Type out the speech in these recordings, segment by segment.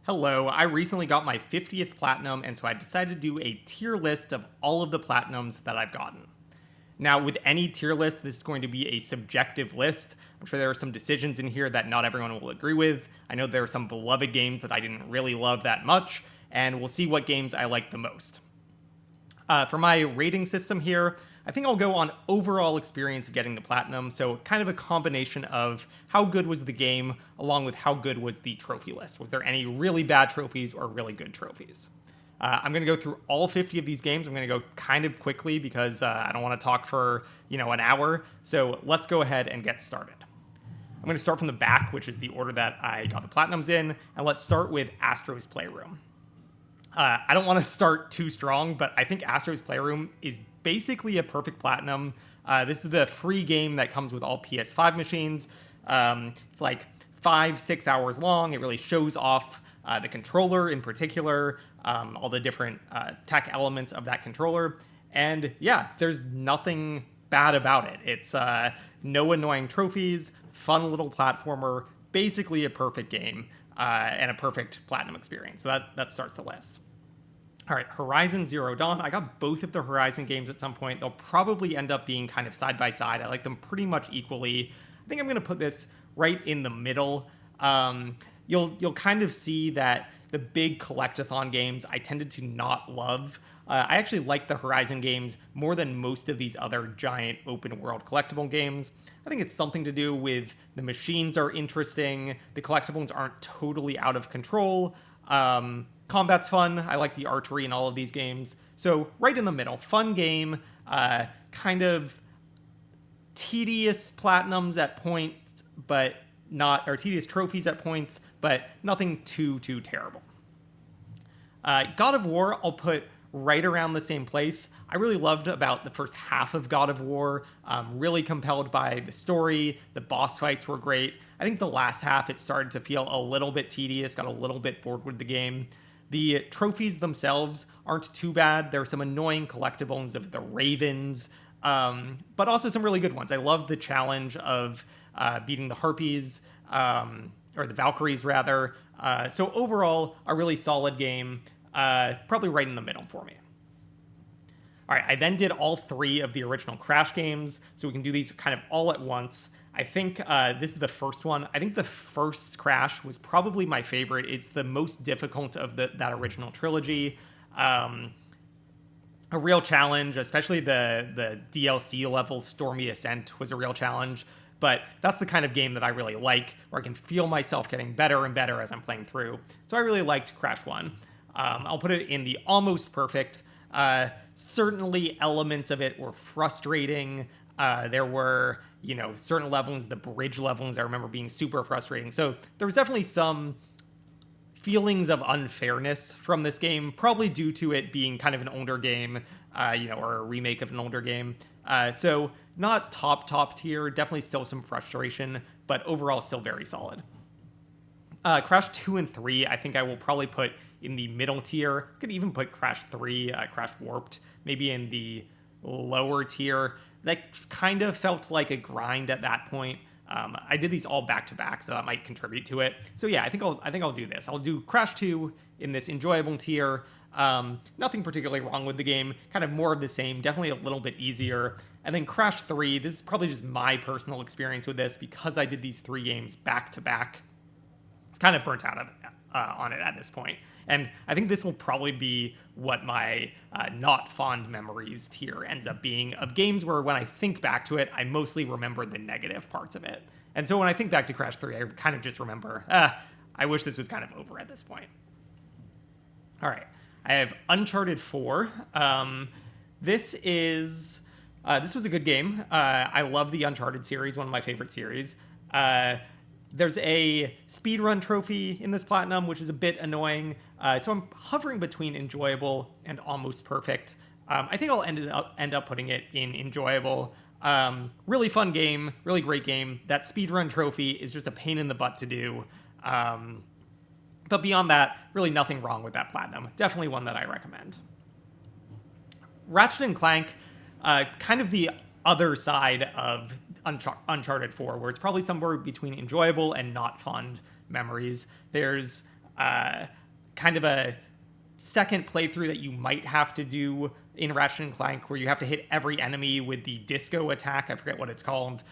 Hello, I recently got my 50th platinum, and so I decided to do a tier list of all of the platinums that I've gotten. Now, with any tier list, this is going to be a subjective list. I'm sure there are some decisions in here that not everyone will agree with. I know there are some beloved games that I didn't really love that much, and we'll see what games I like the most. For my rating system here, I think I'll go on overall experience of getting the platinum, so kind of a combination of how good was the game along with how good was the trophy list. Was there any really bad trophies or really good trophies? I'm going to go through all 50 of these games. I'm going to go kind of quickly because I don't want to talk for, an hour, so let's go ahead and get started. I'm going to start from the back, which is the order that I got the platinums in, and let's start with Astro's Playroom. I don't want to start too strong, but I think Astro's Playroom is basically a perfect platinum. This is the free game that comes with all PS5 machines. It's like 5-6 hours long. It really shows off the controller in particular, all the different tech elements of that controller. And yeah, there's nothing bad about it. It's no annoying trophies, fun little platformer, basically a perfect game and a perfect platinum experience. So that starts the list. All right, Horizon Zero Dawn. I got both of the Horizon games at some point. They'll probably end up being kind of side by side. I like them pretty much equally. I think I'm going to put this right in the middle. You'll kind of see that the big collectathon games I tended to not love. I actually like the Horizon games more than most of these other giant open world collectible games. I think it's something to do with the machines are interesting. The collectibles aren't totally out of control. Combat's fun. I like the archery in all of these games. So right in the middle, fun game, kind of tedious platinums at points, but not, or tedious trophies at points, but nothing too terrible. God of War, I'll put right around the same place. I really loved about the first half of God of War, really compelled by the story. The boss fights were great. I think the last half, it started to feel a little bit tedious, got a little bit bored with the game. The trophies themselves aren't too bad. There are some annoying collectibles of the ravens, but also some really good ones. I love the challenge of beating the harpies, or the Valkyries rather. So overall, a really solid game, probably right in the middle for me. All right, I then did all 3 of the original Crash games, so we can do these kind of all at once. I think this is the first one. I think the first Crash was probably my favorite. It's the most difficult of that original trilogy. A real challenge, especially the DLC level, Stormy Ascent, was a real challenge. But that's the kind of game that I really like, where I can feel myself getting better and better as I'm playing through. So I really liked Crash 1. I'll put it in the almost perfect. Certainly elements of it were frustrating. There were, certain levels, the bridge levels I remember being super frustrating. So there was definitely some feelings of unfairness from this game, probably due to it being kind of an older game, or a remake of an older game. So not top tier, definitely still some frustration, but overall still very solid. Crash 2 and 3, I think I will probably put in the middle tier. Could even put Crash 3, Crash Warped, maybe in the lower tier. That kind of felt like a grind at that point. I did these all back to back, so that might contribute to it. So yeah, I think I'll do this. I'll do Crash 2 in this enjoyable tier. Nothing particularly wrong with the game. Kind of more of the same. Definitely a little bit easier. And then Crash 3. This is probably just my personal experience with this because I did these 3 games back to back. It's kind of burnt out on it at this point. And I think this will probably be what my not fond memories tier ends up being, of games where when I think back to it, I mostly remember the negative parts of it. And so when I think back to Crash 3, I kind of just remember, I wish this was kind of over at this point. All right, I have Uncharted 4. This was a good game. I love the Uncharted series, one of my favorite series. There's a speedrun trophy in this platinum, which is a bit annoying. So I'm hovering between enjoyable and almost perfect. I think I'll end up putting it in enjoyable. Really fun game, really great game. That speedrun trophy is just a pain in the butt to do. But beyond that, really nothing wrong with that platinum. Definitely one that I recommend. Ratchet and Clank, kind of the other side of Uncharted 4, where it's probably somewhere between enjoyable and not fond memories. There's kind of a second playthrough that you might have to do in Ratchet and Clank, where you have to hit every enemy with the disco attack. I forget what it's called.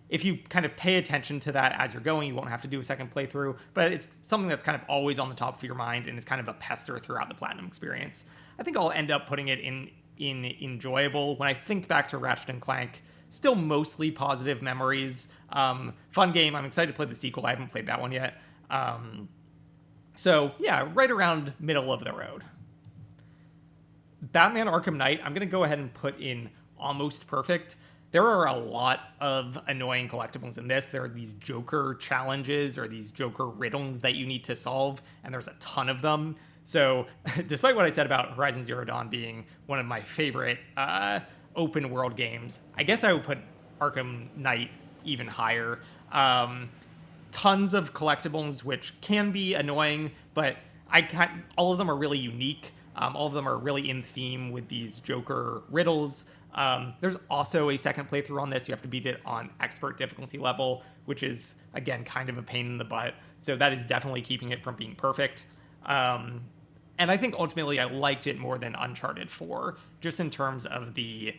If you kind of pay attention to that as you're going, you won't have to do a second playthrough, but it's something that's kind of always on the top of your mind, and it's kind of a pester throughout the Platinum experience. I think I'll end up putting it in enjoyable. When I think back to Ratchet and Clank, still mostly positive memories. Fun game. I'm excited to play the sequel. I haven't played that one yet. So yeah, right around middle of the road. Batman Arkham Knight, I'm going to go ahead and put in almost perfect. There are a lot of annoying collectibles in this. There are these Joker challenges or these Joker riddles that you need to solve, and there's a ton of them. So despite what I said about Horizon Zero Dawn being one of my favorite open world games, I guess I would put Arkham Knight even higher. Tons of collectibles, which can be annoying, but all of them are really unique. All of them are really in theme with these Joker riddles. There's also a second playthrough on this. You have to beat it on expert difficulty level, which is, again, kind of a pain in the butt. So that is definitely keeping it from being perfect. And I think ultimately I liked it more than Uncharted 4, just in terms of the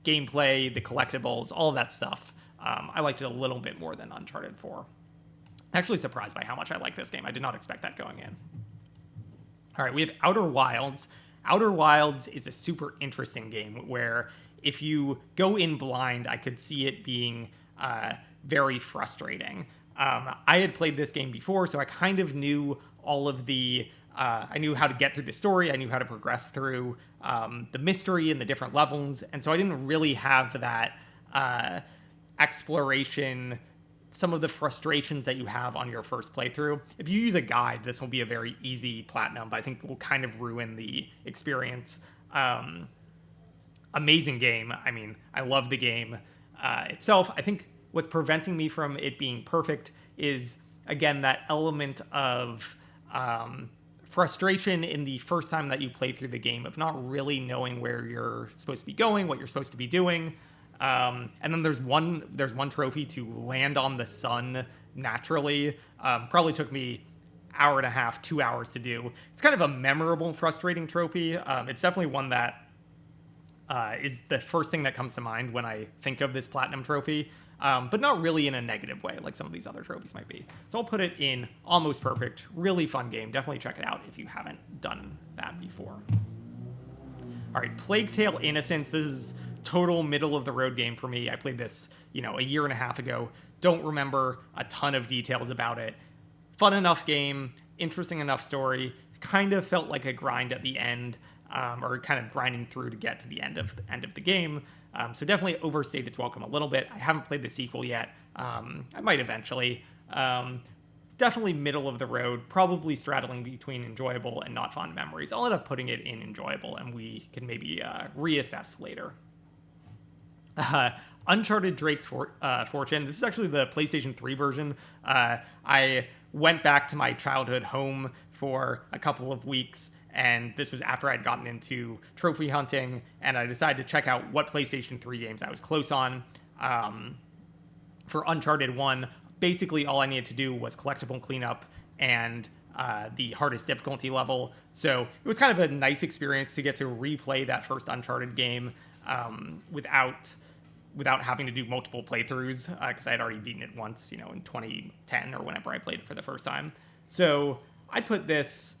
gameplay, the collectibles, all of that stuff. I liked it a little bit more than Uncharted 4. Actually surprised by how much I like this game. I did not expect that going in. All right, we have Outer Wilds. Outer Wilds is a super interesting game where if you go in blind, I could see it being very frustrating. I had played this game before, so I kind of knew all of the... I knew how to get through the story. I knew how to progress through the mystery and the different levels. And so I didn't really have that exploration, some of the frustrations that you have on your first playthrough. If you use a guide, this will be a very easy platinum, but I think will kind of ruin the experience. Amazing game. I mean, I love the game itself. I think what's preventing me from it being perfect is, again, that element of frustration in the first time that you play through the game of not really knowing where you're supposed to be going, what you're supposed to be doing. And then there's one trophy to land on the sun naturally. Probably took me hour and a half, 2 hours to do. It's kind of a memorable, frustrating trophy. It's definitely one that is the first thing that comes to mind when I think of this platinum trophy, but not really in a negative way like some of these other trophies might be. So I'll put it in almost perfect. Really fun game. Definitely check it out if you haven't done that before. All right, Plague Tale Innocence. This is total middle of the road game for me. I played this, a year and a half ago. Don't remember a ton of details about it. Fun enough game, interesting enough story. Kind of felt like a grind at the end, or kind of grinding through to get to the end of the game. So definitely overstayed its welcome a little bit. I haven't played the sequel yet. I might eventually. Definitely middle of the road, probably straddling between enjoyable and not fond memories. I'll end up putting it in enjoyable, and we can maybe reassess later. Uncharted Drake's Fortune. This is actually the PlayStation 3 version. I went back to my childhood home for a couple of weeks, and this was after I'd gotten into trophy hunting, and I decided to check out what PlayStation 3 games I was close on. For Uncharted 1, basically all I needed to do was collectible cleanup and the hardest difficulty level. So it was kind of a nice experience to get to replay that first Uncharted game without having to do multiple playthroughs, because I had already beaten it once, in 2010 or whenever I played it for the first time. So I'd put this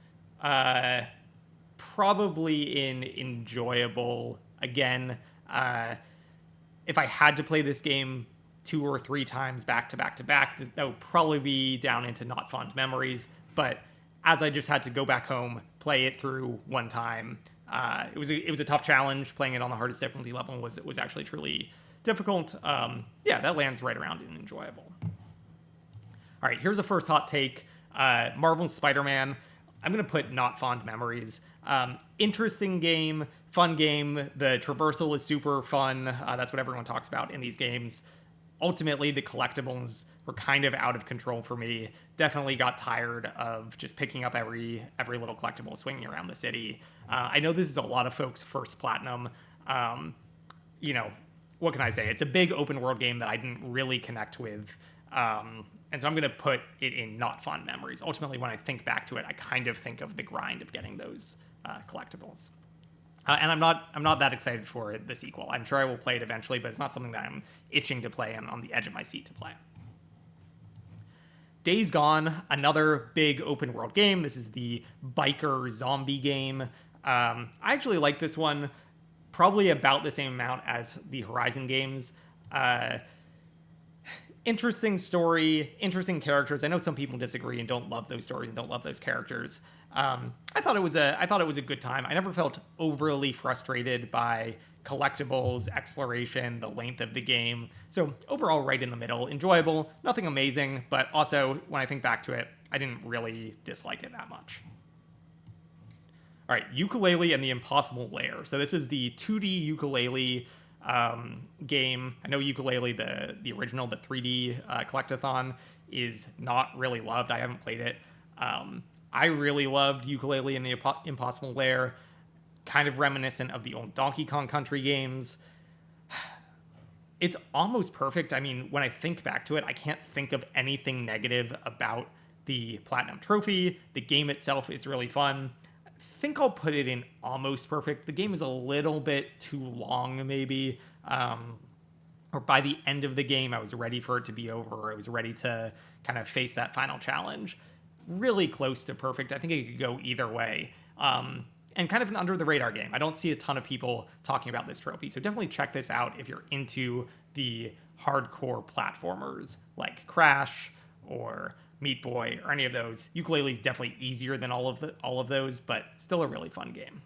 probably in enjoyable. Again, if I had to play this game 2 or 3 times back to back to back, that would probably be down into not fond memories. But as I just had to go back home, play it through one time, it was a tough challenge. Playing it on the hardest difficulty level was actually truly difficult. That lands right around in enjoyable. All right, here's the first hot take. Marvel's Spider-Man. I'm going to put not fond memories. Interesting game, fun game. The traversal is super fun. That's what everyone talks about in these games. Ultimately, the collectibles were kind of out of control for me. Definitely got tired of just picking up every little collectible swinging around the city. I know this is a lot of folks' first platinum. What can I say? It's a big open world game that I didn't really connect with. And so I'm going to put it in not fond memories. Ultimately, when I think back to it, I kind of think of the grind of getting those collectibles. And I'm not that excited for the sequel. I'm sure I will play it eventually, but it's not something that I'm itching to play and on the edge of my seat to play. Days Gone, another big open world game. This is the biker zombie game. I actually like this one probably about the same amount as the Horizon games. Interesting story, interesting characters. I know some people disagree and don't love those stories and don't love those characters. I thought it was a good time. I never felt overly frustrated by collectibles, exploration, the length of the game. So overall, right in the middle, enjoyable, nothing amazing, but also when I think back to it, I didn't really dislike it that much. All right, Ukulele and the Impossible Lair. So this is the 2D Ukulele game. I know Ukulele, the original, the 3D collectathon, is not really loved. I haven't played it. I really loved Ukulele and the Impossible Lair, kind of reminiscent of the old Donkey Kong Country games. It's almost perfect. I mean, when I think back to it, I can't think of anything negative about the Platinum Trophy. The game itself is really fun. I think I'll put it in almost perfect. The game is a little bit too long, maybe. Or by the end of the game, I was ready for it to be over. I was ready to kind of face that final challenge. Really close to perfect. I think it could go either way. And kind of an under-the-radar game. I don't see a ton of people talking about this trophy, so definitely check this out if you're into the hardcore platformers like Crash or Meat Boy or any of those. Ukulele is definitely easier than all of those, but still a really fun game.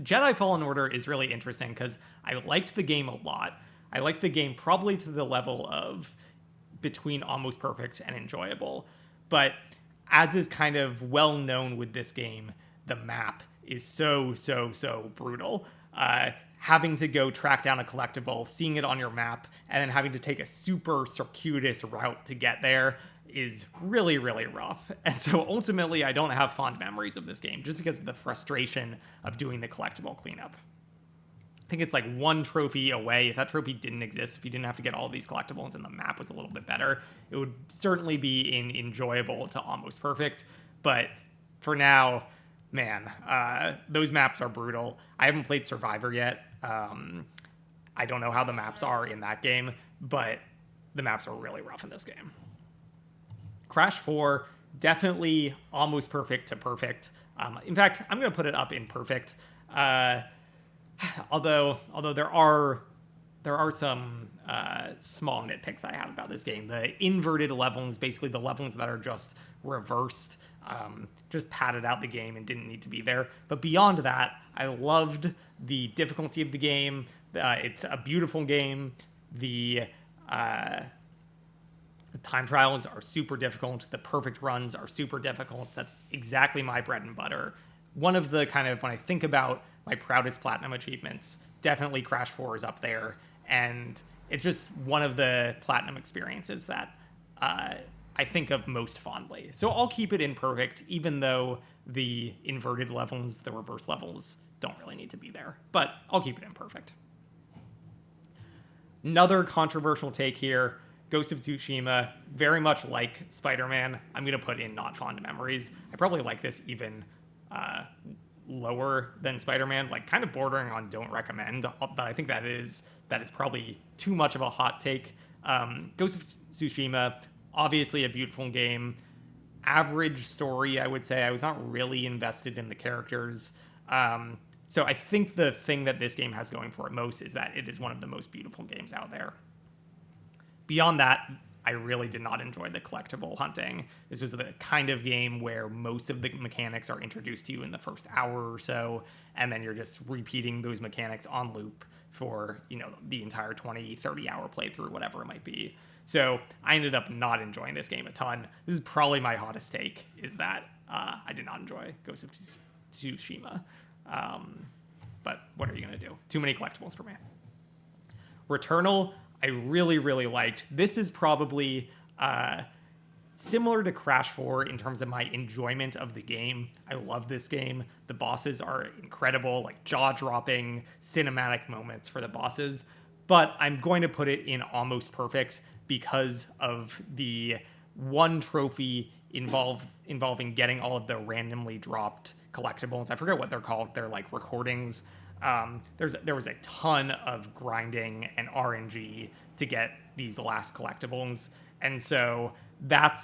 Jedi Fallen Order is really interesting because I liked the game a lot. I liked the game probably to the level of between almost perfect and enjoyable. But as is kind of well known with this game, the map is so brutal. Having to go track down a collectible, seeing it on your map, and then having to take a super circuitous route to get there is really, really rough. And so ultimately, I don't have fond memories of this game just because of the frustration of doing the collectible cleanup. I think it's like one trophy away. If that trophy didn't exist, if you didn't have to get all of these collectibles and the map was a little bit better, it would certainly be enjoyable to almost perfect. But for now, man, those maps are brutal. I haven't played Survivor yet. I don't know how the maps are in that game, but the maps are really rough in this game. Crash 4, definitely almost perfect to perfect. In fact, I'm going to put it up in perfect. Although there are some small nitpicks I have about this game. The inverted levels, basically the levels that are just reversed, just padded out the game and didn't need to be there. But beyond that, I loved the difficulty of the game. It's a beautiful game. The time trials are super difficult. The perfect runs are super difficult. That's exactly my bread and butter. One of the kind of, when I think about my proudest platinum achievements, definitely Crash 4 is up there. And it's just one of the platinum experiences that I think of most fondly. So I'll keep it in perfect, even though the inverted levels, the reverse levels, don't really need to be there. But I'll keep it in perfect. Another controversial take here. Ghost of Tsushima, very much like Spider-Man, I'm going to put in not fond memories. I probably like this even lower than Spider-Man, like kind of bordering on don't recommend, but I think that is probably too much of a hot take. Ghost of Tsushima, obviously a beautiful game. Average story, I would say. I was not really invested in the characters. So I think the thing that this game has going for it most is that it is one of the most beautiful games out there. Beyond that, I really did not enjoy the collectible hunting. This was the kind of game where most of the mechanics are introduced to you in the first hour or so, and then you're just repeating those mechanics on loop for, the entire 20, 30-hour playthrough, whatever it might be. So I ended up not enjoying this game a ton. This is probably my hottest take, is that I did not enjoy Ghost of Tsushima. But what are you going to do? Too many collectibles for me. Returnal, I really, really liked. This is probably similar to Crash 4 in terms of my enjoyment of the game. I love this game. The bosses are incredible, like jaw-dropping cinematic moments for the bosses. But I'm going to put it in almost perfect. because of the one trophy involving getting all of the randomly dropped collectibles. I forget what they're called. They're like recordings. There was a ton of grinding and RNG to get these last collectibles, and so that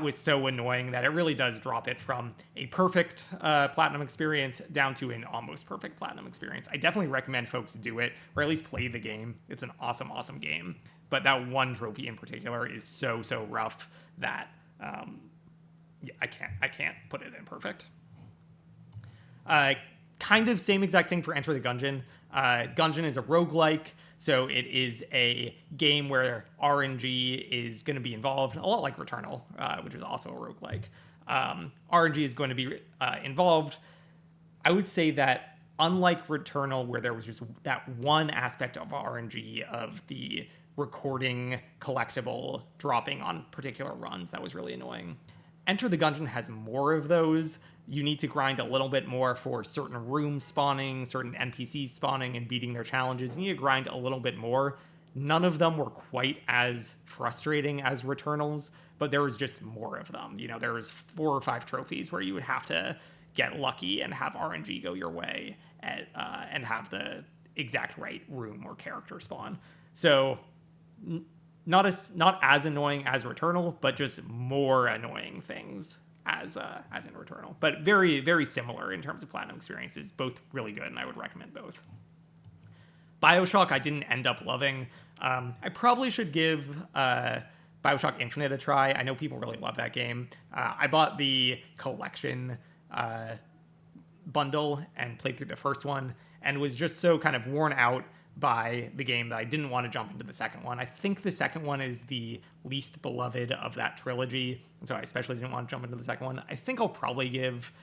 was so annoying that it really does drop it from a perfect platinum experience down to an almost perfect platinum experience. I definitely recommend folks do it, or at least play the game. It's an awesome, awesome game. But that one trophy in particular is so rough that I can't put it in perfect. Kind of same exact thing for Enter the Gungeon. Gungeon is a roguelike, so it is a game where RNG is going to be involved, a lot like Returnal, which is also a roguelike. RNG is going to be involved. I would say that unlike Returnal, where there was just that one aspect of RNG of the recording collectible dropping on particular runs, that was really annoying. Enter the Gungeon has more of those. You need to grind a little bit more for certain rooms spawning, certain NPCs spawning and beating their challenges. You need to grind a little bit more. None of them were quite as frustrating as Returnals, but there was just more of them. You know, there was 4 or 5 trophies where you would have to get lucky and have RNG go your way and have the exact right room or character spawn. So not as annoying as Returnal, but just more annoying things as in Returnal. But very, very similar in terms of platinum experiences. Both really good, and I would recommend both. BioShock I didn't end up loving. I probably should give BioShock Infinite a try. I know people really love that game. I bought the collection bundle and played through the first one and was just so kind of worn out by the game that I didn't want to jump into the second one. I think the second one is the least beloved of that trilogy, and so I especially didn't want to jump into the second one. I think I'll probably give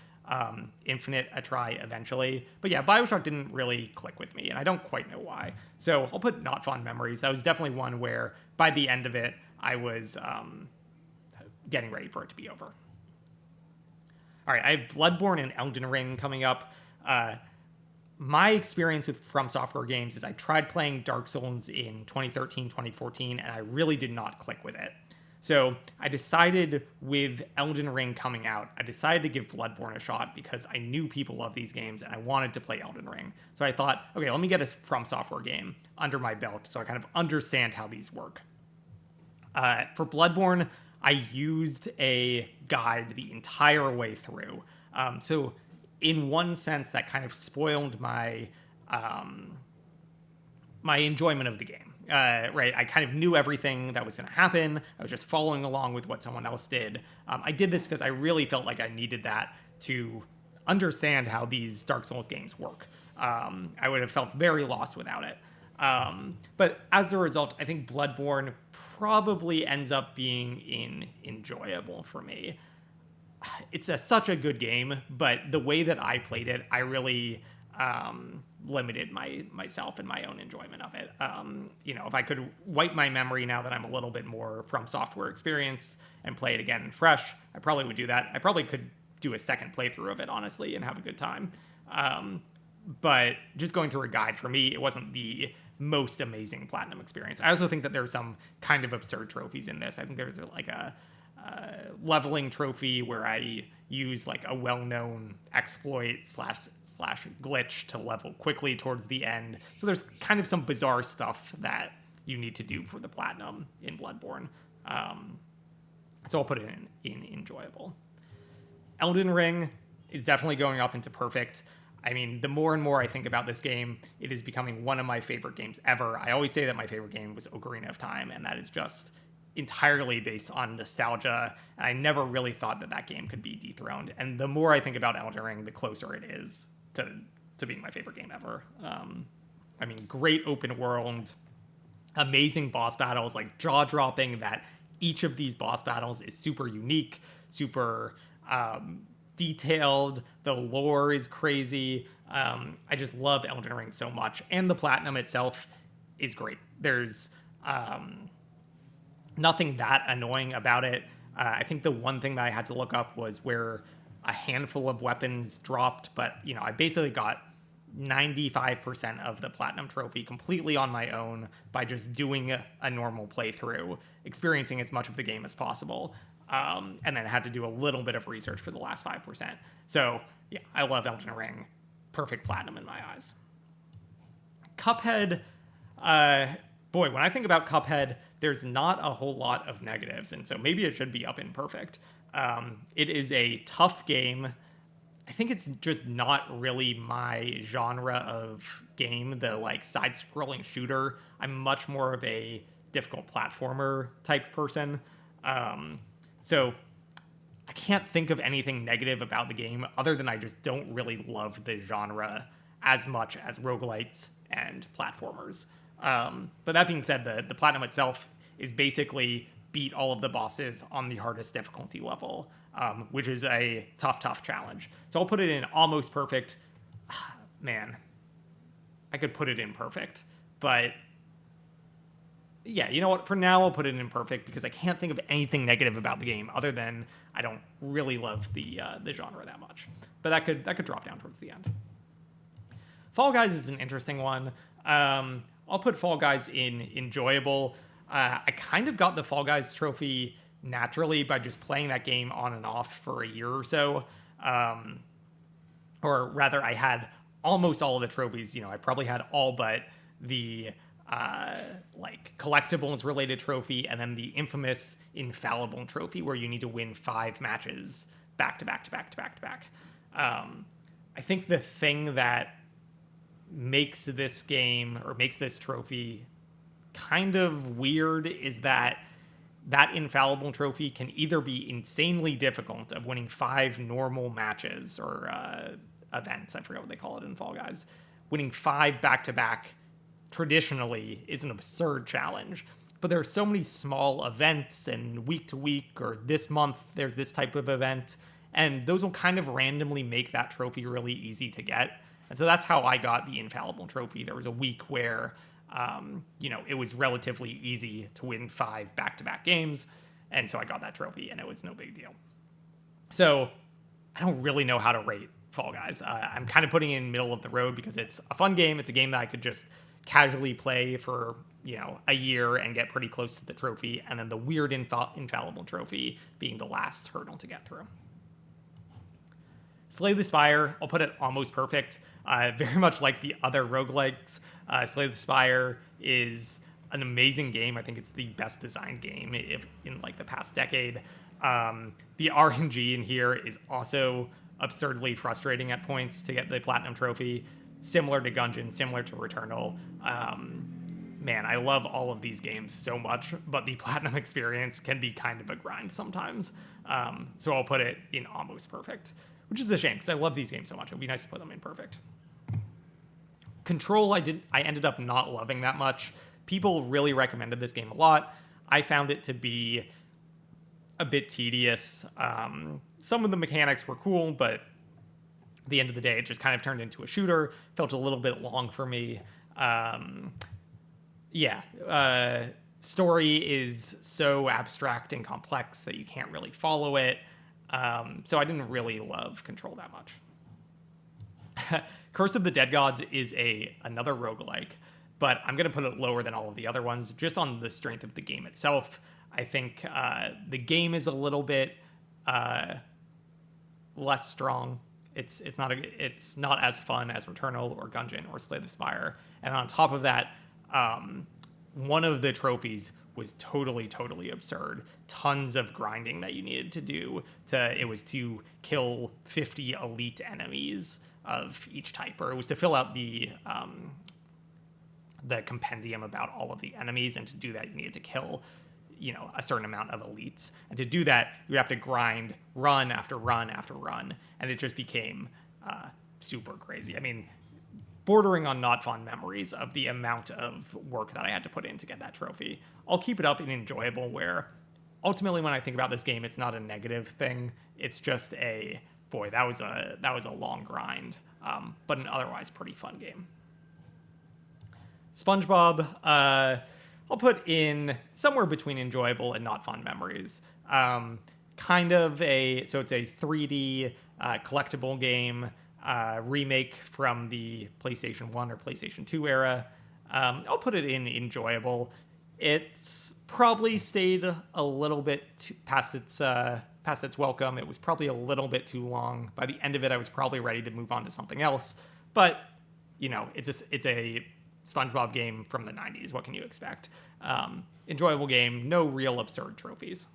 Infinite a try eventually. But yeah, BioShock didn't really click with me, and I don't quite know why. So I'll put not fond memories. That was definitely one where by the end of it, I was getting ready for it to be over. All right, I have Bloodborne and Elden Ring coming up. My experience with From Software games is I tried playing Dark Souls in 2013, 2014, and I really did not click with it. So I decided with Elden Ring coming out, I decided to give Bloodborne a shot because I knew people love these games and I wanted to play Elden Ring. So I thought, okay, let me get a From Software game under my belt so I kind of understand how these work. For Bloodborne, I used a guide the entire way through. So in one sense, that kind of spoiled my my enjoyment of the game. Right, I kind of knew everything that was going to happen. I was just following along with what someone else did. I did this because I really felt like I needed that to understand how these Dark Souls games work. I would have felt very lost without it. But as a result, I think Bloodborne probably ends up being enjoyable for me. It's such a good game, but the way that I played it, I really limited myself and my own enjoyment of it. If I could wipe my memory now that I'm a little bit more From Software experienced and play it again fresh, I probably would do that. I probably could do a second playthrough of it, honestly, and have a good time. But just going through a guide, for me, it wasn't the most amazing platinum experience. I also think that there's some kind of absurd trophies in this. I think there's like a leveling trophy where I use like a well-known exploit slash glitch to level quickly towards the end. So there's kind of some bizarre stuff that you need to do for the platinum in Bloodborne. So I'll put it in enjoyable. Elden Ring is definitely going up into perfect. I mean, the more and more I think about this game, it is becoming one of my favorite games ever. I always say that my favorite game was Ocarina of Time, and that is just entirely based on nostalgia. And I never really thought that game could be dethroned. And the more I think about Elden Ring, the closer it is to being my favorite game ever. I mean, great open world, amazing boss battles, like jaw-dropping that each of these boss battles is super unique, super detailed. The lore is crazy. I just love Elden Ring so much. And the platinum itself is great. There's nothing that annoying about it. I think the one thing that I had to look up was where a handful of weapons dropped, but I basically got 95% of the platinum trophy completely on my own by just doing a normal playthrough, experiencing as much of the game as possible, and then had to do a little bit of research for the last 5%. So yeah, I love Elden Ring. Perfect platinum in my eyes. Cuphead, boy, when I think about Cuphead, there's not a whole lot of negatives, and so maybe it should be up in perfect. It is a tough game. I think it's just not really my genre of game, the like side-scrolling shooter. I'm much more of a difficult platformer type person. So I can't think of anything negative about the game other than I just don't really love the genre as much as roguelites and platformers. But that being said, the platinum itself is basically beat all of the bosses on the hardest difficulty level, which is a tough challenge. So I'll put it in almost perfect. Man, I could put it in perfect, but yeah, you know what? For now, I'll put it in perfect because I can't think of anything negative about the game other than I don't really love the genre that much. But that could drop down towards the end. Fall Guys is an interesting one. I'll put Fall Guys in enjoyable. I kind of got the Fall Guys trophy naturally by just playing that game on and off for a year or so. Or rather, I had almost all of the trophies. I probably had all but the like collectibles related trophy and then the infamous infallible trophy where you need to win 5 matches back to back. I think the thing that makes this game or makes this trophy kind of weird is that infallible trophy can either be insanely difficult of winning 5 normal matches or events. I forget what they call it in Fall Guys. Winning 5 back-to-back traditionally is an absurd challenge. But there are so many small events and week to week or this month there's this type of event. And those will kind of randomly make that trophy really easy to get. And so that's how I got the infallible trophy. There was a week where it was relatively easy to win 5 back-to-back games, and so I got that trophy, and it was no big deal. So I don't really know how to rate Fall Guys. I'm kind of putting it in middle of the road because it's a fun game. It's a game that I could just casually play for, a year and get pretty close to the trophy, and then the weird infallible trophy being the last hurdle to get through. Slay the Spire, I'll put it almost perfect. Very much like the other roguelikes. Slay the Spire is an amazing game. I think it's the best designed game in like the past decade. The RNG in here is also absurdly frustrating at points to get the platinum trophy. Similar to Gungeon, similar to Returnal. Man, I love all of these games so much, but the platinum experience can be kind of a grind sometimes. So I'll put it in almost perfect, which is a shame because I love these games so much. It would be nice to put them in perfect. Control, I ended up not loving that much. People really recommended this game a lot. I found it to be a bit tedious. Some of the mechanics were cool, but at the end of the day, it just kind of turned into a shooter. Felt a little bit long for me. Story is so abstract and complex that you can't really follow it. So I didn't really love Control that much. Curse of the Dead Gods is another roguelike, but I'm going to put it lower than all of the other ones just on the strength of the game itself. I think the game is a little bit less strong. It's not as fun as Returnal or Gungeon or Slay the Spire. And on top of that, one of the trophies was totally absurd. Tons of grinding that you needed to do. It was to kill 50 elite enemies of each type, or it was to fill out the compendium about all of the enemies, and to do that you needed to kill a certain amount of elites, and to do that you have to grind run after run after run, and it just became super crazy. I mean, bordering on not fond memories of the amount of work that I had to put in to get that trophy. I'll keep it up in enjoyable, where ultimately when I think about this game, it's not a negative thing. It's just that was a long grind, but an otherwise pretty fun game. SpongeBob, I'll put in somewhere between enjoyable and not fond memories. So it's a 3D collectible game. remake from the PlayStation 1 or PlayStation 2 era. I'll put it in enjoyable. It's probably stayed a little bit past its welcome. It was probably a little bit too long. By the end of it, I was probably ready to move on to something else. But it's a SpongeBob game from the 90s. What can you expect? Enjoyable game. No real absurd trophies.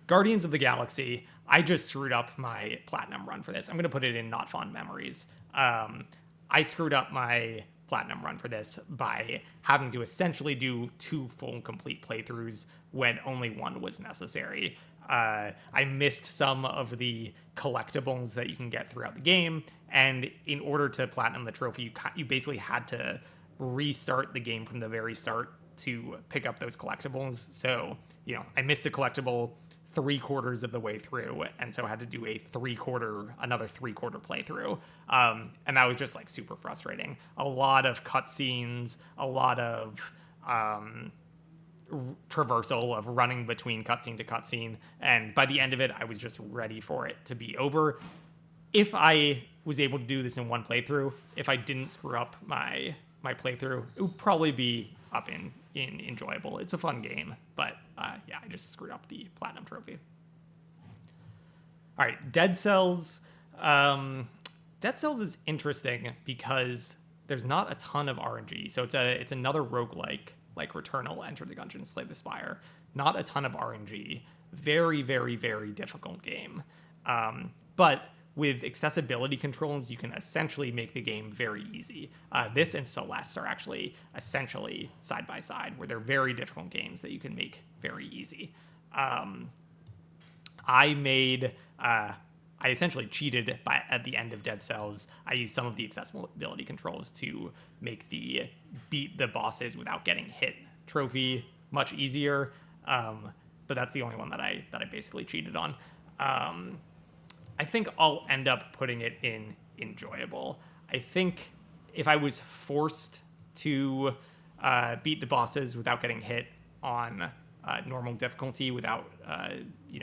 Guardians of the Galaxy. I just screwed up my platinum run for this. I'm going to put it in not fond memories. I screwed up my platinum run for this by having to essentially do 2 full complete playthroughs when only one was necessary. I missed some of the collectibles that you can get throughout the game, and in order to platinum the trophy, you basically had to restart the game from the very start to pick up those collectibles. So, I missed a collectible 3/4 of the way through, and so I had to do another 3/4 playthrough, and that was just like super frustrating. A lot of cutscenes, a lot of traversal of running between cutscene to cutscene, and by the end of it, I was just ready for it to be over. If I was able to do this in one playthrough, if I didn't screw up my playthrough, it would probably be up in enjoyable. It's a fun game, but I just screwed up the platinum trophy. All right, Dead Cells. Dead Cells is interesting because there's not a ton of RNG. So it's another roguelike like Returnal, Enter the Gungeon, Slay the Spire. Not a ton of RNG. Very, very, very difficult game. But with accessibility controls, you can essentially make the game very easy. This and Celeste are actually essentially side by side, where they're very difficult games that you can make very easy. I essentially cheated at the end of Dead Cells. I used some of the accessibility controls to make the beat the bosses without getting hit trophy much easier. But that's the only one that I basically cheated on. I think I'll end up putting it in enjoyable. I think if I was forced to beat the bosses without getting hit on normal difficulty, without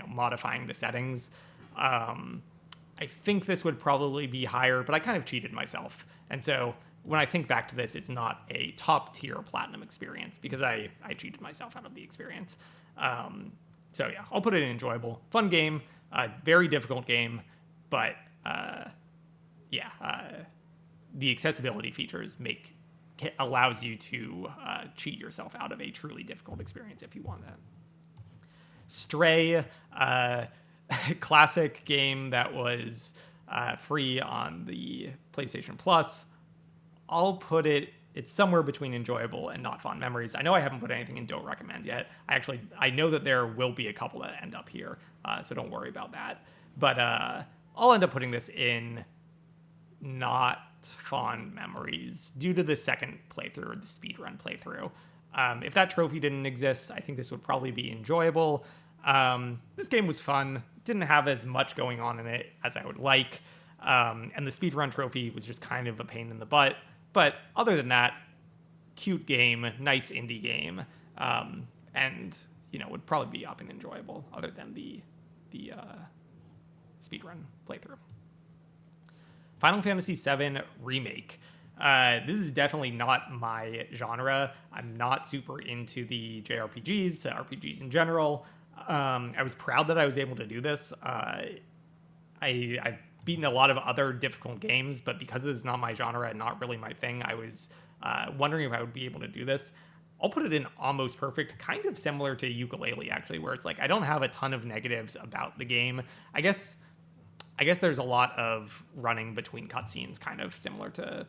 modifying the settings, I think this would probably be higher, but I kind of cheated myself. And so when I think back to this, it's not a top tier platinum experience because I cheated myself out of the experience. So yeah, I'll put it in enjoyable. Fun game, very difficult game, but the accessibility features allows you to cheat yourself out of a truly difficult experience if you want that. Stray, classic game that was free on the PlayStation Plus. I'll put it's somewhere between enjoyable and not fond memories. I know I haven't put anything in don't recommend yet. I know that there will be a couple that end up here, so don't worry about that. But I'll end up putting this in not fond memories due to the second playthrough or the speedrun playthrough. If that trophy didn't exist, I think this would probably be enjoyable. This game was fun. Didn't have as much going on in it as I would like. And the speedrun trophy was just kind of a pain in the butt. But other than that, cute game, nice indie game, and would probably be up and enjoyable other than the speedrun playthrough. Final Fantasy VII Remake. This is definitely not my genre. I'm not super into the JRPGs, to RPGs in general. I was proud that I was able to do this. I've beaten a lot of other difficult games, but because this is not my genre and not really my thing, I was wondering if I would be able to do this. I'll put it in almost perfect, kind of similar to Ukulele, actually, where it's like I don't have a ton of negatives about the game. I guess there's a lot of running between cutscenes, kind of similar to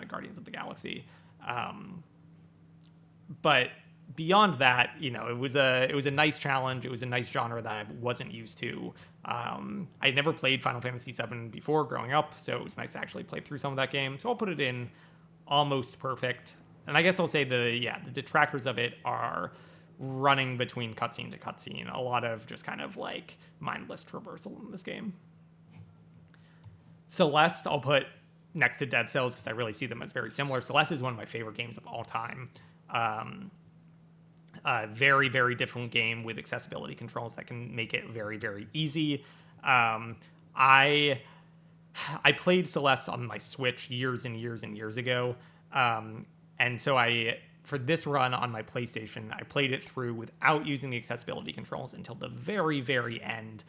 Guardians of the Galaxy. But beyond that, it was a nice challenge. It was a nice genre that I wasn't used to. I never played Final Fantasy VII before growing up, so it was nice to actually play through some of that game. So I'll put it in almost perfect. And I guess I'll say the detractors of it are running between cutscene to cutscene. A lot of just kind of like mindless traversal in this game. Celeste, I'll put next to Dead Cells because I really see them as very similar. Celeste is one of my favorite games of all time. Very, very difficult game with accessibility controls that can make it very, very easy. I I played Celeste on my Switch years and years and years ago. And so for this run on my PlayStation, I played it through without using the accessibility controls until the very, very end.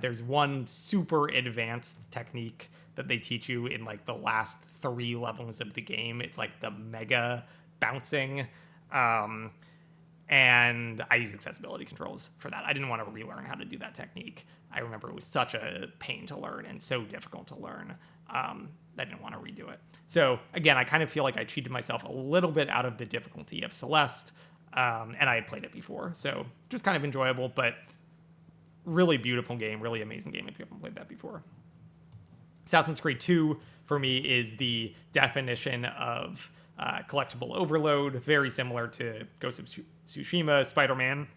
There's one super advanced technique that they teach you in like the last 3 levels of the game. It's like the mega bouncing. And I used accessibility controls for that. I didn't want to relearn how to do that technique. I remember it was such a pain to learn and so difficult to learn. I didn't want to redo it. So again, I kind of feel like I cheated myself a little bit out of the difficulty of Celeste, and I had played it before. So just kind of enjoyable, but really beautiful game, really amazing game if you haven't played that before. Assassin's Creed 2, for me, is the definition of collectible overload, very similar to Ghost of Tsushima, Spider-Man,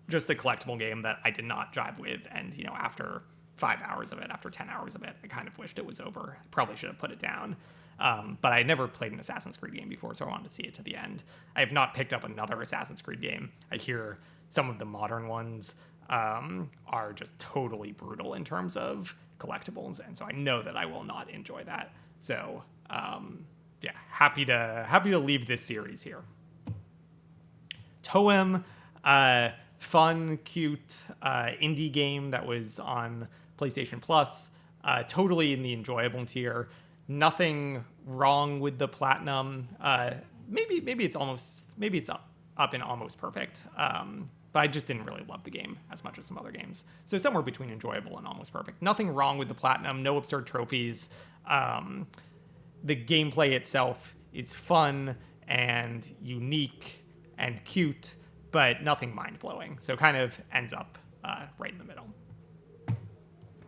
just a collectible game that I did not jive with, and after 5 hours of it, after 10 hours of it, I kind of wished it was over. I probably should have put it down. But I had never played an Assassin's Creed game before, so I wanted to see it to the end. I have not picked up another Assassin's Creed game. I hear some of the modern ones are just totally brutal in terms of collectibles, and so I know that I will not enjoy that. So yeah, happy to leave this series here. Toem, fun, cute indie game that was on PlayStation Plus, totally in the enjoyable tier. Nothing wrong with the platinum. Maybe it's up in almost perfect. But I just didn't really love the game as much as some other games. So somewhere between enjoyable and almost perfect. Nothing wrong with the platinum. No absurd trophies. The gameplay itself is fun and unique and cute, but nothing mind-blowing. So kind of ends up right in the middle.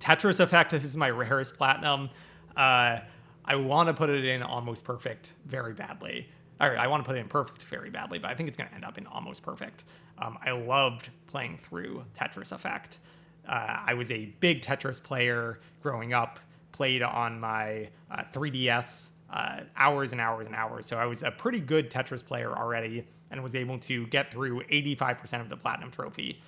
Tetris Effect, this is my rarest platinum. I want to put it in almost perfect very badly. I want to put it in perfect very badly, but I think it's going to end up in almost perfect. I loved playing through Tetris Effect. I was a big Tetris player growing up, played on my 3DS hours and hours and hours. So I was a pretty good Tetris player already and was able to get through 85% of the Platinum Trophy.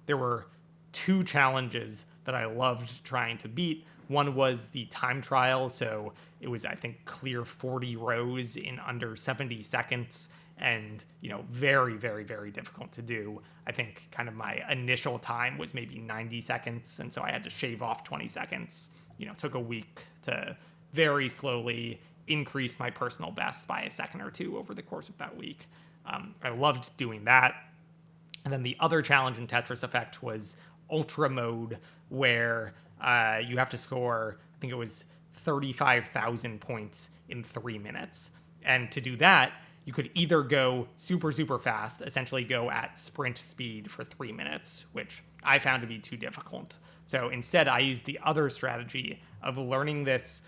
There were 2 challenges that I loved trying to beat. One was the time trial, so it was, I think, clear 40 rows in under 70 seconds, and, very, very, very difficult to do. I think kind of my initial time was maybe 90 seconds, and so I had to shave off 20 seconds. It took a week to very slowly increase my personal best by a second or 2 over the course of that week. I loved doing that. And then the other challenge in Tetris Effect was Ultra Mode, where you have to score, I think it was 35,000 points in 3 minutes. And to do that, you could either go super, super fast, essentially go at sprint speed for 3 minutes, which I found to be too difficult. So instead, I used the other strategy of learning this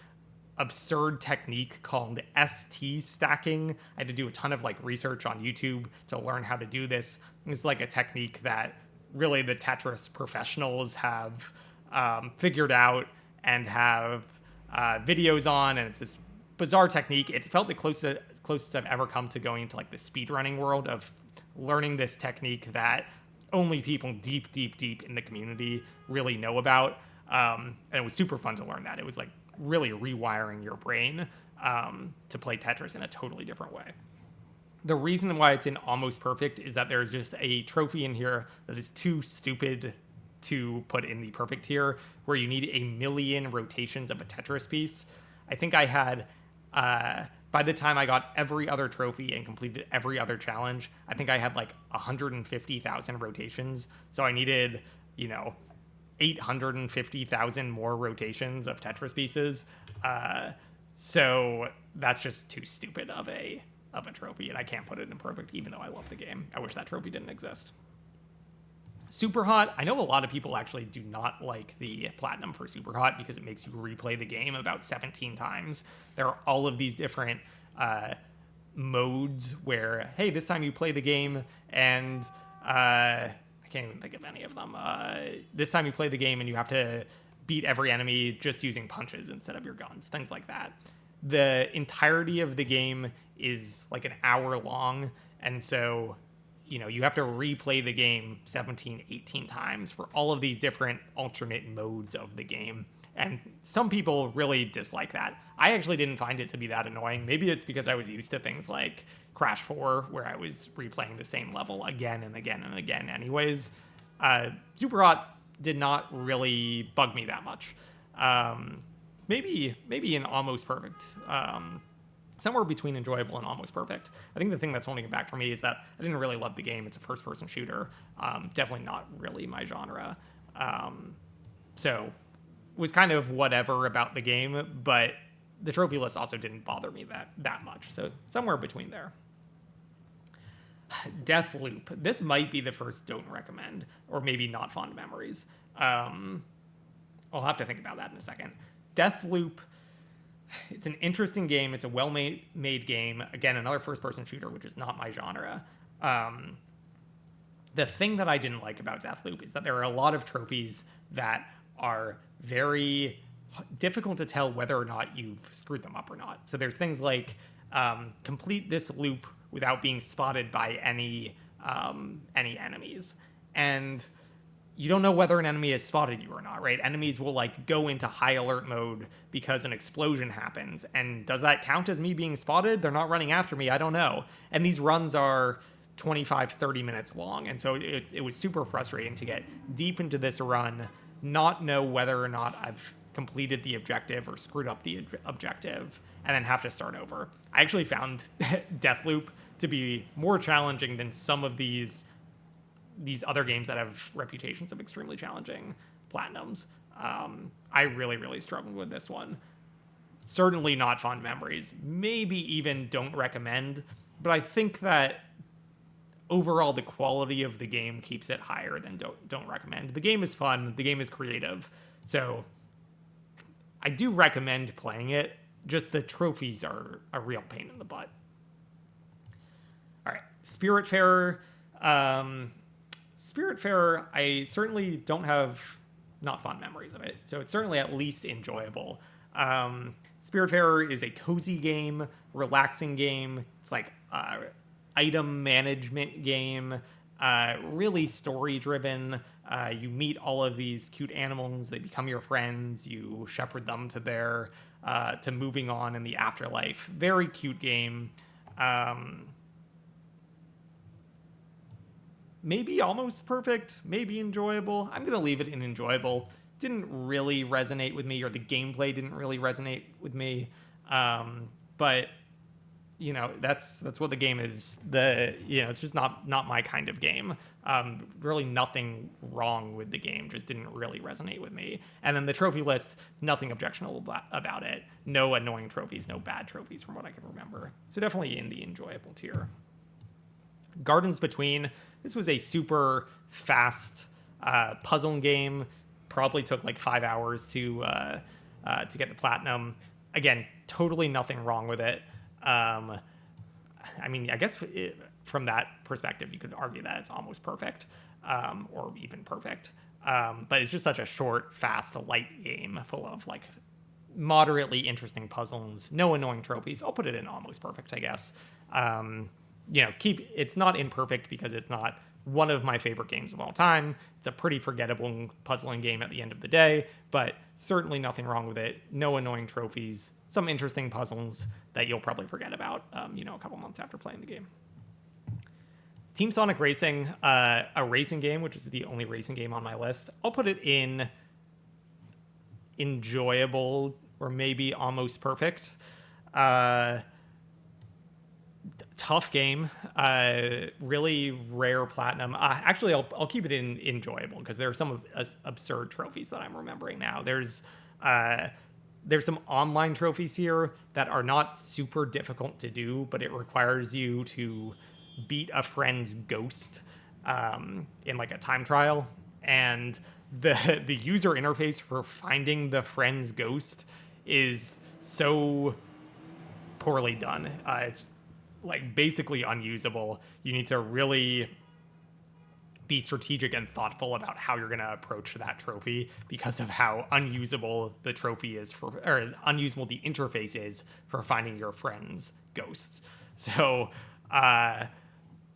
absurd technique called ST stacking. I had to do a ton of research on YouTube to learn how to do this. It's like a technique that really the Tetris professionals have figured out and have videos on, and it's this bizarre technique. It felt the closest I've ever come to going into the speedrunning world of learning this technique that only people deep, deep, deep in the community really know about. And it was super fun to learn that. It was really rewiring your brain to play Tetris in a totally different way. The reason why it's in almost perfect is that there's just a trophy in here that is too stupid to put in the perfect tier, where you need 1,000,000 rotations of a Tetris piece. I think I had, by the time I got every other trophy and completed every other challenge, I think I had 150,000 rotations. So I needed, 850,000 more rotations of Tetris pieces. So that's just too stupid of a trophy, and I can't put it in perfect, even though I love the game. I wish that trophy didn't exist. Super Hot, I know a lot of people actually do not like the platinum for Super Hot because it makes you replay the game about 17 times. There are all of these different modes where, hey, this time you play the game and I can't even think of any of them. This time you play the game and you have to beat every enemy just using punches instead of your guns, things like that. The entirety of the game is an hour long, and so you have to replay the game 17, 18 times for all of these different alternate modes of the game. And some people really dislike that. I actually didn't find it to be that annoying. Maybe it's because I was used to things like Crash 4, where I was replaying the same level again and again and again anyways. Super Hot did not really bug me that much. Maybe an almost perfect. Somewhere between enjoyable and almost perfect. I think the thing that's holding it back for me is that I didn't really love the game. It's a first-person shooter. Definitely not really my genre. So it was kind of whatever about the game, but the trophy list also didn't bother me that much. So somewhere between there. Deathloop. This might be the first don't recommend, or maybe not fond memories. I'll have to think about that in a second. Deathloop. It's an interesting game. It's a well-made game. Again, another first-person shooter, which is not my genre. The thing that I didn't like about Deathloop is that there are a lot of trophies that are very difficult to tell whether or not you've screwed them up or not. So there's things like complete this loop without being spotted by any enemies. And you don't know whether an enemy has spotted you or not, right? Enemies will go into high alert mode because an explosion happens. And does that count as me being spotted? They're not running after me. I don't know. And these runs are 25, 30 minutes long. And so it was super frustrating to get deep into this run, not know whether or not I've completed the objective or screwed up the objective, and then have to start over. I actually found Deathloop to be more challenging than some of these other games that have reputations of extremely challenging platinums. I really, really struggled with this one. Certainly not fond memories. Maybe even don't recommend. But I think that overall the quality of the game keeps it higher than don't recommend. The game is fun. The game is creative. So I do recommend playing it. Just the trophies are a real pain in the butt. All right. Spiritfarer. Spiritfarer, I certainly don't have not fond memories of it, so it's certainly at least enjoyable. Spiritfarer is a cozy game, relaxing game. It's like item management game, really story-driven. You meet all of these cute animals. They become your friends. You shepherd them to moving on in the afterlife. Very cute game. Maybe almost perfect, maybe enjoyable. I'm going to leave it in enjoyable. Didn't really resonate with me, or the gameplay didn't really resonate with me. But, that's what the game is. It's just not my kind of game. Really nothing wrong with the game, just didn't really resonate with me. And then the trophy list, nothing objectionable about it. No annoying trophies, no bad trophies from what I can remember. So definitely in the enjoyable tier. Gardens Between. This was a super fast puzzle game. Probably took 5 hours to get the platinum. Again, totally nothing wrong with it. I guess from that perspective, you could argue that it's almost perfect, or even perfect. But it's just such a short, fast, light game full of moderately interesting puzzles. No annoying trophies. I'll put it in almost perfect, I guess. It's not imperfect because it's not one of my favorite games of all time. It's a pretty forgettable puzzling game at the end of the day, but certainly nothing wrong with it. No annoying trophies, some interesting puzzles that you'll probably forget about, a couple months after playing the game. Team Sonic Racing, a racing game, which is the only racing game on my list. I'll put it in enjoyable or maybe almost perfect. Tough game, really rare platinum. Actually, I'll keep it in enjoyable because there are some absurd trophies that I'm remembering now. There's some online trophies here that are not super difficult to do, but it requires you to beat a friend's ghost in a time trial, and the user interface for finding the friend's ghost is so poorly done. It's basically unusable. You need to really be strategic and thoughtful about how you're going to approach that trophy because of how unusable the trophy is or unusable the interface is for finding your friend's ghosts. So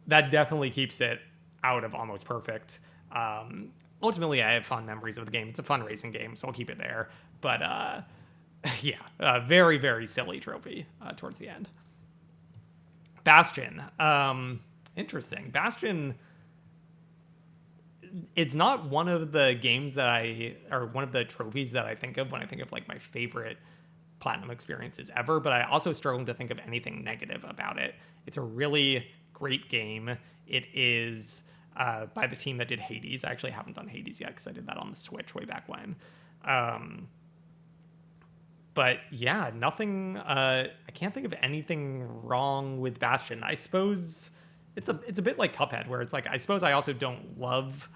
that definitely keeps it out of almost perfect. Ultimately, I have fond memories of the game. It's a fun racing game, so I'll keep it there. But yeah, very, very silly trophy towards the end. Bastion. Interesting. Bastion, it's not one of the games or one of the trophies that I think of when I think of like my favorite platinum experiences ever, but I also struggle to think of anything negative about it. It's a really great game. It is by the team that did Hades. I actually haven't done Hades yet because I did that on the Switch way back when. But yeah, nothing. I can't think of anything wrong with Bastion. I suppose it's a bit like Cuphead, where it's like I suppose I also don't love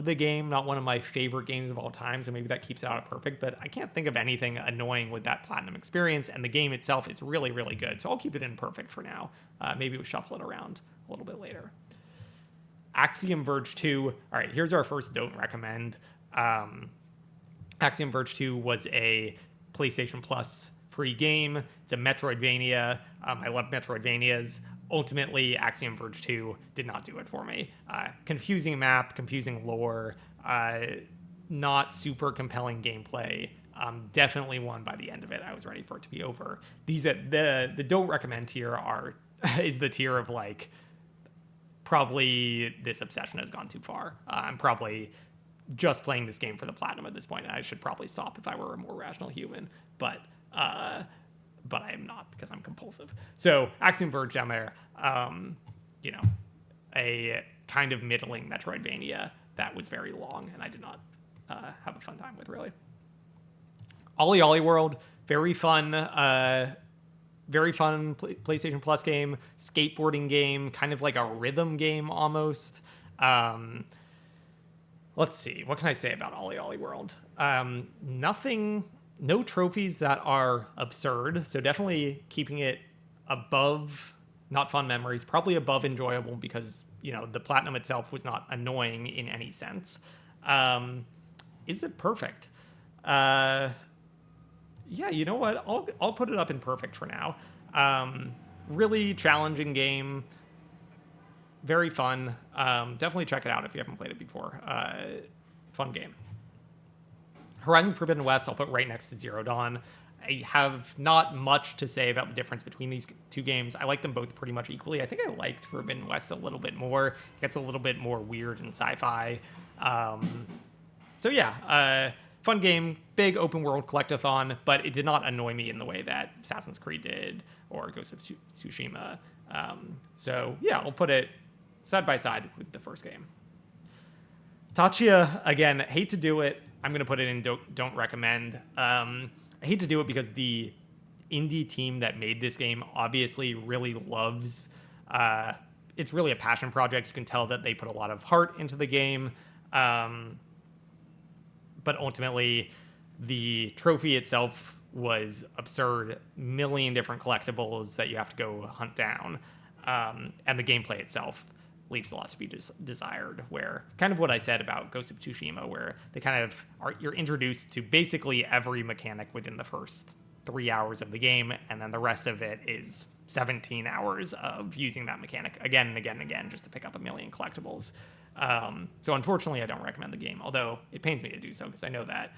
the game. Not one of my favorite games of all time, so maybe that keeps it out of perfect. But I can't think of anything annoying with that platinum experience, and the game itself is really, really good. So I'll keep it in perfect for now. Maybe we'll shuffle it around a little bit later. Axiom Verge 2. All right, here's our first don't recommend. Axiom Verge 2 was a PlayStation Plus free game. It's a Metroidvania. I love Metroidvanias. Ultimately, Axiom Verge 2 did not do it for me. Confusing map, confusing lore, not super compelling gameplay. Definitely won by the end of it. I was ready for it to be over. The don't recommend tier is the tier of like, probably this obsession has gone too far. I'm probably just playing this game for the platinum at this point, and I should probably stop if I were a more rational human. But I am not, because I'm compulsive. So Axiom Verge down there, a kind of middling Metroidvania that was very long, and I did not have a fun time with, really. Olly World, very fun PlayStation Plus game, skateboarding game, kind of like a rhythm game almost. Let's see, what can I say about Olly World? No trophies that are absurd, so definitely keeping it above not fun memories, probably above enjoyable, because the platinum itself was not annoying in any sense. Is it perfect? Yeah, you know what? I'll put it up in perfect for now. Really challenging game, very fun. Definitely check it out if you haven't played it before. Fun game. Horizon Forbidden West, I'll put right next to Zero Dawn. I have not much to say about the difference between these two games. I like them both pretty much equally. I think I liked Forbidden West a little bit more. It gets a little bit more weird and sci-fi. So yeah, fun game, big open world collectathon, but it did not annoy me in the way that Assassin's Creed did or Ghost of Tsushima. So yeah, I'll put it side by side with the first game. Tachia, again, hate to do it. I'm going to put it in don't recommend. I hate to do it because the indie team that made this game obviously really loves... it's really a passion project. You can tell that they put a lot of heart into the game. But ultimately, the trophy itself was absurd. Million different collectibles that you have to go hunt down. And the gameplay itself leaves a lot to be desired, where kind of what I said about Ghost of Tsushima, where they kind of you're introduced to basically every mechanic within the first 3 hours of the game, and then the rest of it is 17 hours of using that mechanic again and again and again just to pick up a million collectibles. So unfortunately, I don't recommend the game, although it pains me to do so because I know that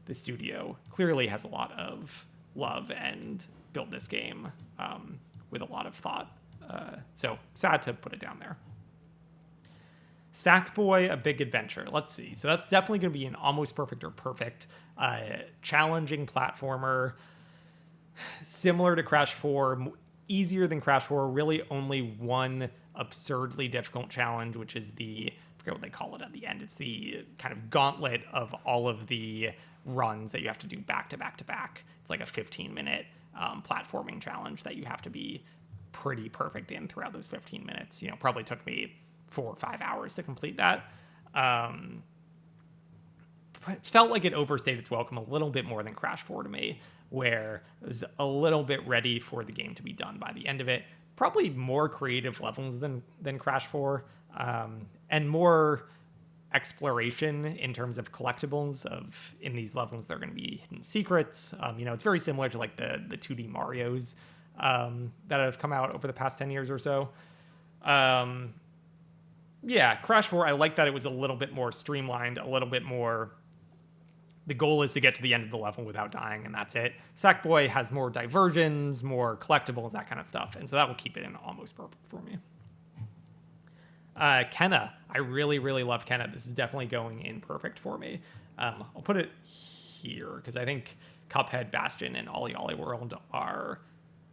the studio clearly has a lot of love and built this game with a lot of thought. So sad to put it down there. Sackboy, A Big Adventure. Let's see. So that's definitely going to be an almost perfect or perfect challenging platformer. Similar to Crash 4, easier than Crash 4, really only one absurdly difficult challenge, which is I forget what they call it at the end. It's the kind of gauntlet of all of the runs that you have to do back to back to back. It's like a 15-minute platforming challenge that you have to be pretty perfect in throughout those 15 minutes. Probably took me 4 or 5 hours to complete that. It felt like it overstayed its welcome a little bit more than Crash 4 to me, where it was a little bit ready for the game to be done by the end of it. Probably more creative levels than Crash 4, and more exploration in terms of collectibles. In these levels, there are going to be hidden secrets. It's very similar to like the 2D Marios. that have come out over the past 10 years or so. Yeah, Crash 4, I like that it was a little bit more streamlined, a little bit more... The goal is to get to the end of the level without dying, and that's it. Sackboy has more diversions, more collectibles, that kind of stuff, and so that will keep it in almost perfect for me. Kenna. I really, really love Kenna. This is definitely going in perfect for me. I'll put it here, because I think Cuphead, Bastion, and Olly World are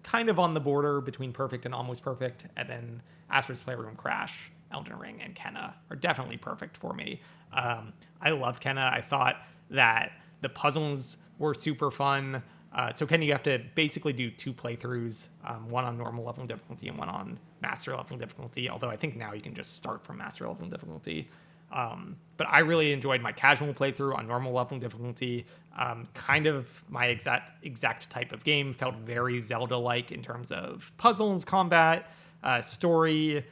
kind of on the border between perfect and almost perfect, and then Astro's Playroom, Crash, Elden Ring, and Kenna are definitely perfect for me. I love Kenna. I thought that the puzzles were super fun. So Kenna, you have to basically do 2 playthroughs, one on normal level difficulty and one on master level difficulty, although I think now you can just start from master level difficulty. But I really enjoyed my casual playthrough on normal level difficulty. Kind of my exact type of game. Felt very Zelda-like in terms of puzzles, combat, story,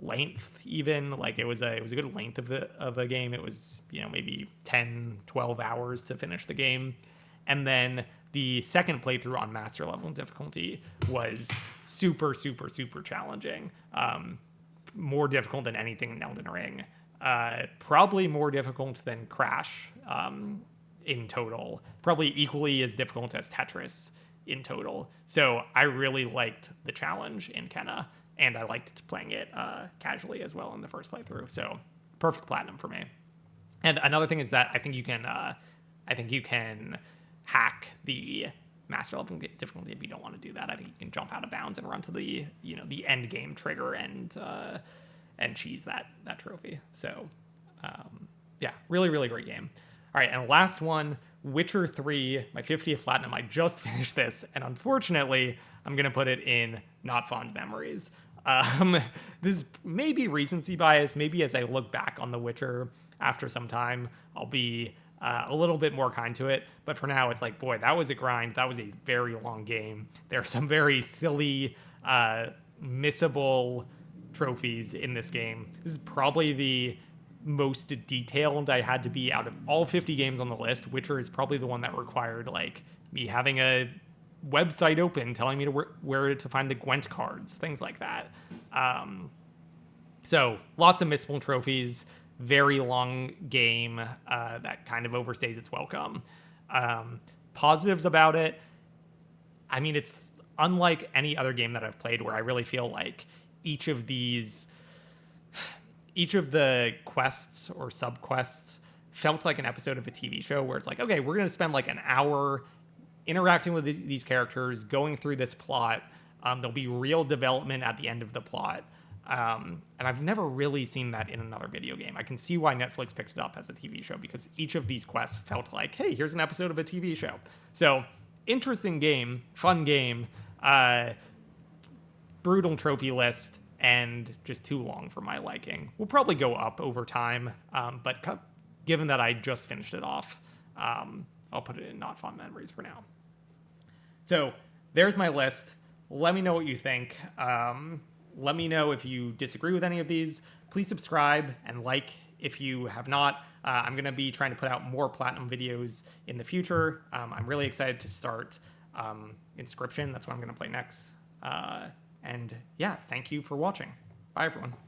length even. Like it was a good length of a game. It was, maybe 10, 12 hours to finish the game. And then the second playthrough on master level difficulty was super, super, super challenging. More difficult than anything in Elden Ring. Probably more difficult than Crash in total. Probably equally as difficult as Tetris in total. So I really liked the challenge in Kenna, and I liked playing it casually as well in the first playthrough. So perfect platinum for me. And another thing is that I think you can hack the master level difficulty if you don't want to do that. I think you can jump out of bounds and run to the end game trigger and cheese that trophy. So yeah, really, really great game. All right, and last one, Witcher 3, my 50th platinum. I just finished this, and unfortunately, I'm going to put it in not fond memories. This is maybe recency bias. Maybe as I look back on The Witcher after some time, I'll be a little bit more kind to it. But for now, it's like, boy, that was a grind. That was a very long game. There are some very silly, missable trophies in this game. This is probably the most detailed I had to be out of all 50 games on the list. Witcher is probably the one that required me having a website open telling me where to find the Gwent cards, things like that. So lots of missable trophies, very long game that kind of overstays its welcome. Positives about it, I mean, it's unlike any other game that I've played where I really feel like each of the quests or sub-quests felt like an episode of a TV show where it's like, okay, we're going to spend an hour interacting with these characters, going through this plot. There'll be real development at the end of the plot. And I've never really seen that in another video game. I can see why Netflix picked it up as a TV show, because each of these quests felt like, hey, here's an episode of a TV show. So, interesting game, fun game, brutal trophy list, and just too long for my liking. Will probably go up over time, but given that I just finished it off, I'll put it in not fond memories for now. So, there's my list. Let me know what you think. Let me know if you disagree with any of these. Please subscribe and like if you have not. I'm going to be trying to put out more platinum videos in the future. I'm really excited to start Inscription. That's what I'm going to play next. And yeah, thank you for watching. Bye, everyone.